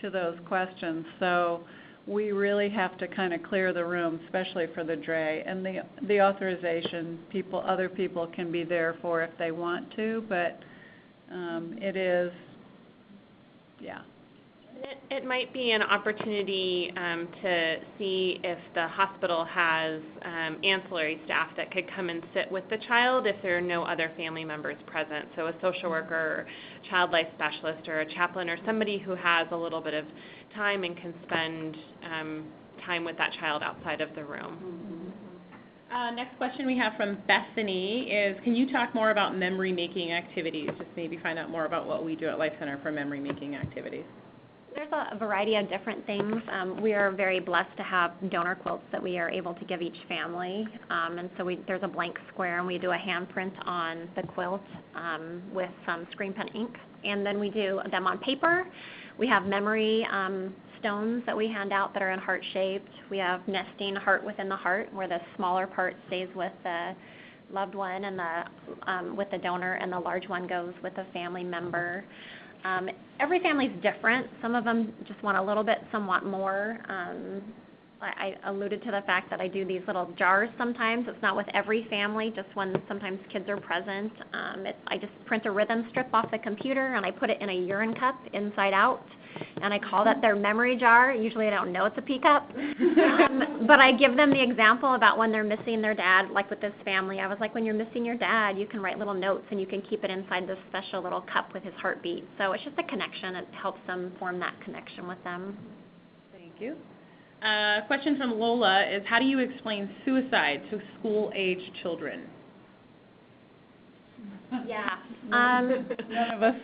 to those questions. So we really have to kind of clear the room, especially for the DRE. And the authorization, other people can be there for if they want to, but it is, yeah.
It might be an opportunity to see if the hospital has ancillary staff that could come and sit with the child if there are no other family members present. So a social worker, child life specialist, or a chaplain, or somebody who has a little bit of time and can spend time with that child outside of the room.
Next question we have from Bethany is, can you talk more about memory-making activities? Just maybe find out more about what we do at Life Center for memory-making activities.
There's a variety of different things. We are very blessed to have donor quilts that we are able to give each family. And so there's a blank square, and we do a handprint on the quilt with some screen pen ink. And then we do them on paper. We have memory stones that we hand out that are in heart-shaped. We have nesting heart within the heart, where the smaller part stays with the loved one and with the donor, and the large one goes with a family member. Every family's different. Some of them just want a little bit, some want more. I alluded to the fact that I do these little jars sometimes. It's not with every family, just when sometimes kids are present. I just print a rhythm strip off the computer, and I put it in a urine cup inside out, and I call that their memory jar. Usually I don't know it's a pee cup, but I give them the example about when they're missing their dad, like with this family. I was like, when you're missing your dad, you can write little notes, and you can keep it inside this special little cup with his heartbeat. So it's just a connection. It helps them form that connection with them.
Thank you. Question from Lola is, how do you explain suicide to school-age children?
Yeah.
None of us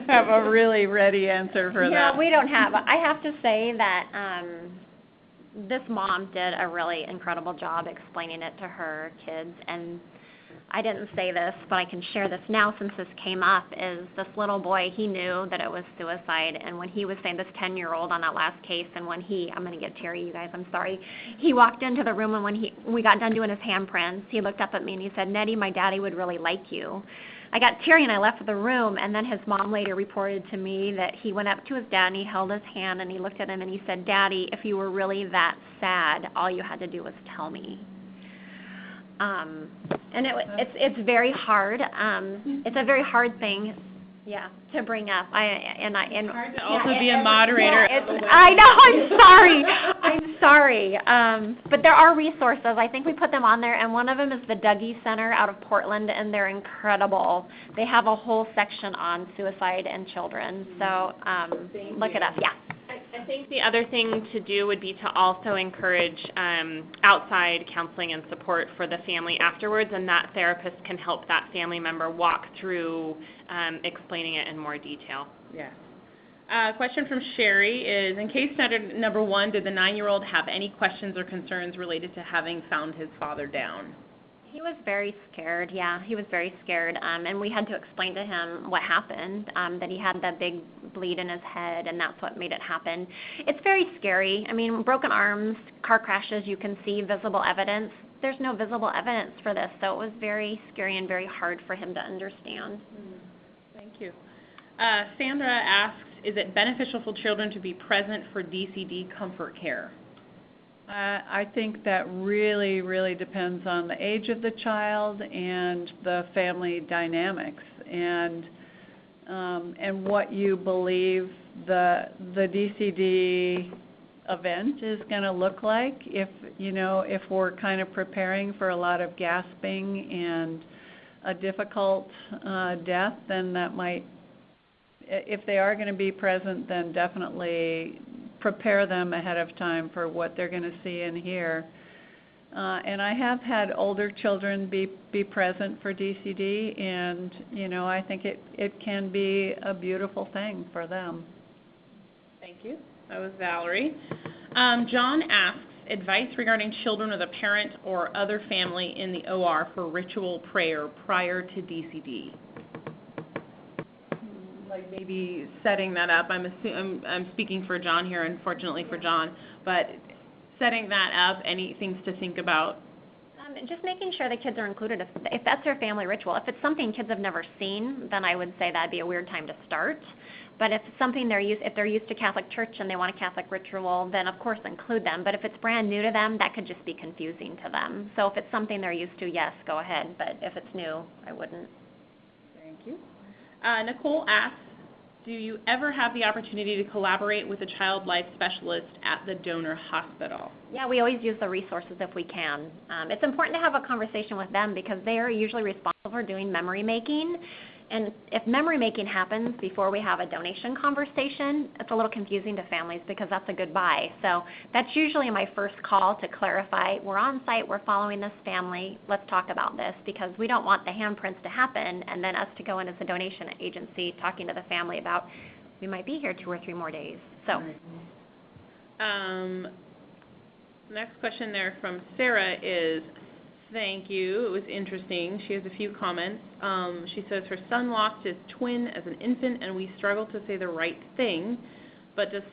have a really ready answer for that.
No, we don't have. I have to say that this mom did a really incredible job explaining it to her kids, and I didn't say this, but I can share this now since this came up, is this little boy, he knew that it was suicide, and when he was saying, this 10-year-old on that last case, and when I'm going to get teary, you guys, I'm sorry, he walked into the room, and when we got done doing his handprints, he looked up at me and he said, Nettie, my daddy would really like you. I got teary and I left the room, and then his mom later reported to me that he went up to his dad and he held his hand and he looked at him and he said, Daddy, if you were really that sad, all you had to do was tell me. And it's very hard. It's a very hard thing, to bring up.
It's hard to also be a moderator.
I know. I'm sorry. But there are resources. I think we put them on there, and one of them is the Dougie Center out of Portland, and they're incredible. They have a whole section on suicide and children. So look it up. Yeah.
think the other thing to do would be to also encourage outside counseling and support for the family afterwards, and that therapist can help that family member walk through explaining it in more detail.
Yes. Question from Sherry is, in case number 1, did the 9-year-old have any questions or concerns related to having found his father down?
He was very scared, yeah. He was very scared, and we had to explain to him what happened, that he had that big bleed in his head, and that's what made it happen. It's very scary. I mean, broken arms, car crashes, you can see visible evidence. There's no visible evidence for this, so it was very scary and very hard for him to understand.
Thank you. Sandra asks, is it beneficial for children to be present for DCD comfort care?
I think that really, really depends on the age of the child and the family dynamics and what you believe the DCD event is going to look like. If we're kind of preparing for a lot of gasping and a difficult death, then that might, if they are going to be present, then definitely prepare them ahead of time for what they're going to see and hear. And I have had older children be present for DCD, and I think it can be a beautiful thing for them.
Thank you. That was Valerie. John asks, advice regarding children with a parent or other family in the OR for ritual prayer prior to DCD. Like maybe setting that up. I'm speaking for John here, unfortunately for John, but setting that up, any things to think about?
Just making sure the kids are included. If that's their family ritual, if it's something kids have never seen, then I would say that'd be a weird time to start. But if it's something if they're used to Catholic Church and they want a Catholic ritual, then of course include them. But if it's brand new to them, that could just be confusing to them. So if it's something they're used to, yes, go ahead. But if it's new, I wouldn't.
Thank you. Nicole asks, do you ever have the opportunity to collaborate with a child life specialist at the donor hospital?
Yeah, we always use the resources if we can. It's important to have a conversation with them because they are usually responsible for doing memory making. And if memory making happens before we have a donation conversation, it's a little confusing to families because that's a goodbye. So that's usually my first call to clarify, we're on site, we're following this family, let's talk about this, because we don't want the handprints to happen and then us to go in as a donation agency talking to the family about we might be here 2 or 3 more days. So.
Next question there from Sarah is, thank you. It was interesting. She has a few comments. She says her son lost his twin as an infant, and we struggle to say the right thing. But does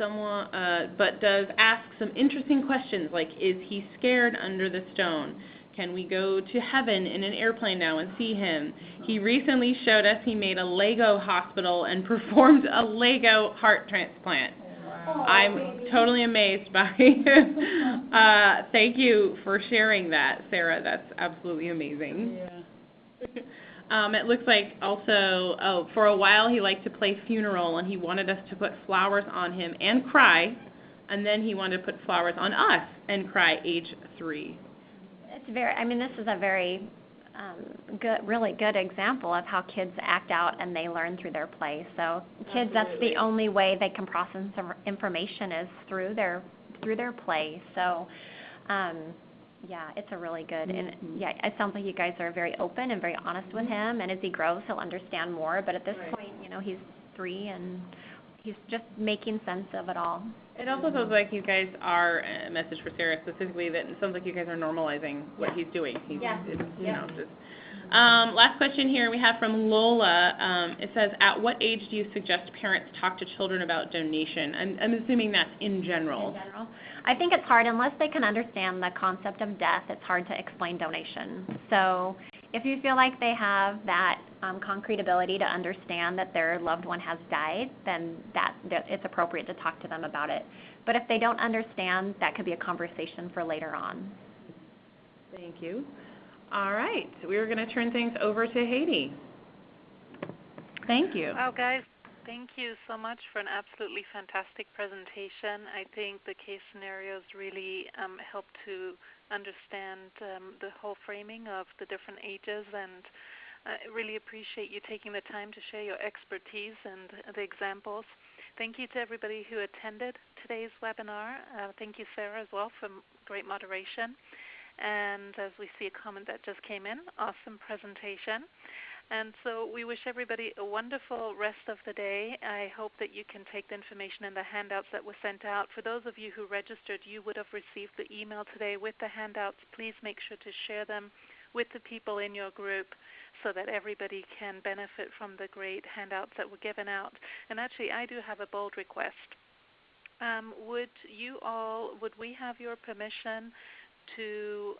ask some interesting questions like, is he scared under the stone? Can we go to heaven in an airplane now and see him? He recently showed us he made a Lego hospital and performed a Lego heart transplant. I'm totally amazed by it. Thank you for sharing that, Sarah. That's absolutely amazing.
Yeah.
It looks like also, for a while he liked to play funeral, and he wanted us to put flowers on him and cry, and then he wanted to put flowers on us and cry, age 3.
This is a very really good example of how kids act out and they learn through their play. So kids, that's the only way they can process information is through their play. So yeah, it's a really good, and yeah, it sounds like you guys are very open and very honest with him, and as he grows he'll understand more, but at this point, he's 3 and he's just making sense of it all.
It also feels like you guys are, a message for Sarah specifically, that it sounds like you guys are normalizing what he's doing. Last question here we have from Lola. It says, at what age do you suggest parents talk to children about donation? I'm assuming that's in general.
In general. I think it's hard, unless they can understand the concept of death, it's hard to explain donation. So if you feel like they have that concrete ability to understand that their loved one has died, then that it's appropriate to talk to them about it. But if they don't understand, that could be a conversation for later on.
Thank you. All right, we're going to turn things over to Haiti.
Thank you.
Wow, guys, thank you so much for an absolutely fantastic presentation. I think the case scenarios really help to understand the whole framing of the different ages, and I really appreciate you taking the time to share your expertise and the examples. Thank you to everybody who attended today's webinar. Thank you, Sarah, as well, for great moderation. And as we see a comment that just came in, awesome presentation. And so we wish everybody a wonderful rest of the day. I hope that you can take the information in the handouts that were sent out. For those of you who registered, you would have received the email today with the handouts. Please make sure to share them with the people in your group so that everybody can benefit from the great handouts that were given out. And actually, I do have a bold request. Would we have your permission to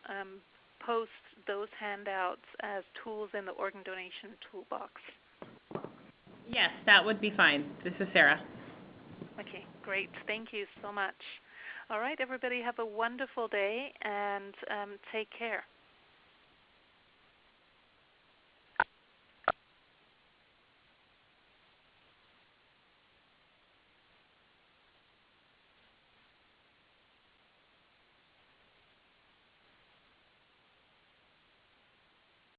post those handouts as tools in the organ donation toolbox?
Yes, that would be fine. This is Sarah.
Okay, great. Thank you so much. All right, everybody, have a wonderful day and take care.